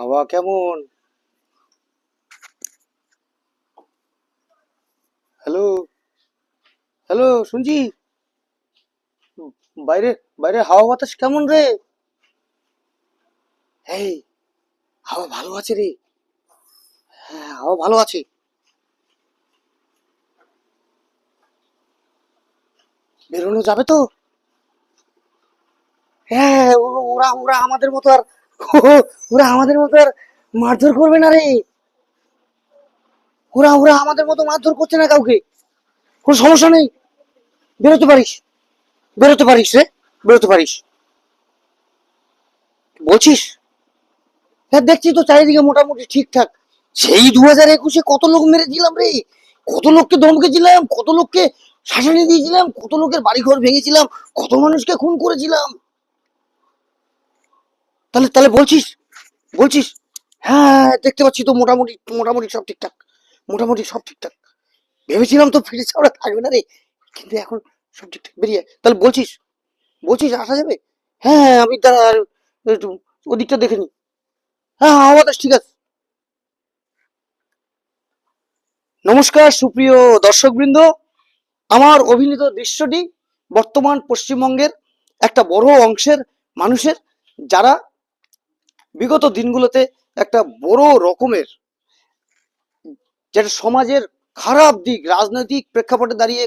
হাওয়া কেমন? Hello, hello, শুনছি। বাইরে, বাইরে হাওয়া বাতাস কেমন রে? এই, হাওয়া ভালো আছে রে। হ্যাঁ, হাওয়া ভালো আছে। বেরোনো যাবে তো? হ্যাঁ, ওরা ওরা আমাদের মতো আর ওরা আমাদের মতো আর মারধর করবে না রে। ওরা ওরা আমাদের মতো মারধর করছে না কাউকে। কোনো সমস্যা নেই। বেরোতে পারিস, বেরোতে পারিস রে, বেরোতে পারিস। বলছিস? হ্যাঁ, দেখছি তো চারিদিকে মোটামুটি ঠিকঠাক। সেই 2021-এ কত লোক মেরেছিলাম রে, কত লোককে ধমকেছিলাম, কত লোককে শাসানি দিয়েছিলাম, কত লোকের বাড়িঘর ভেঙেছিলাম, কত মানুষকে খুন করেছিলাম। তাহলে তাহলে বলছিস, বলছিস? হ্যাঁ, দেখতে পাচ্ছি তো মোটামুটি, মোটামুটি সব ঠিকঠাক, মোটামুটি সব ঠিকঠাক। ভেবেছিলাম তো ফিরে চাওড়া থাকবে না রে, কিন্তু এখন সব ঠিকঠাক বেরিয়ে। তাহলে বলছিস, বলছিস আসা যাবে? হ্যাঁ, আমি দাঁড়া একটু ওদিকটা দেখে নি। হ্যাঁ, আমাদের ঠিক আছে। নমস্কার সুপ্রিয় দর্শকবৃন্দ, আমার অভিনীত দৃশ্যটি বর্তমান পশ্চিমবঙ্গের একটা বড় অংশের মানুষের, যারা বিগত দিনগুলোতে একটা বড় রকমের, যেটা সমাজের খারাপ দিক, রাজনৈতিক প্রেক্ষাপটে দাঁড়িয়ে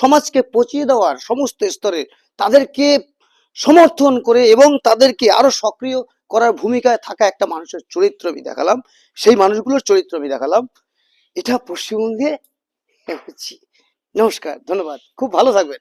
সমাজকে পচিয়ে দেওয়ার সমস্ত স্তরে তাদেরকে সমর্থন করে এবং তাদেরকে আরো সক্রিয় করার ভূমিকায় থাকা একটা মানুষের চরিত্র আমি দেখালাম। সেই মানুষগুলোর চরিত্র আমি দেখালাম। এটা পশ্চিমবঙ্গে হচ্ছে। নমস্কার, ধন্যবাদ, খুব ভালো থাকবেন।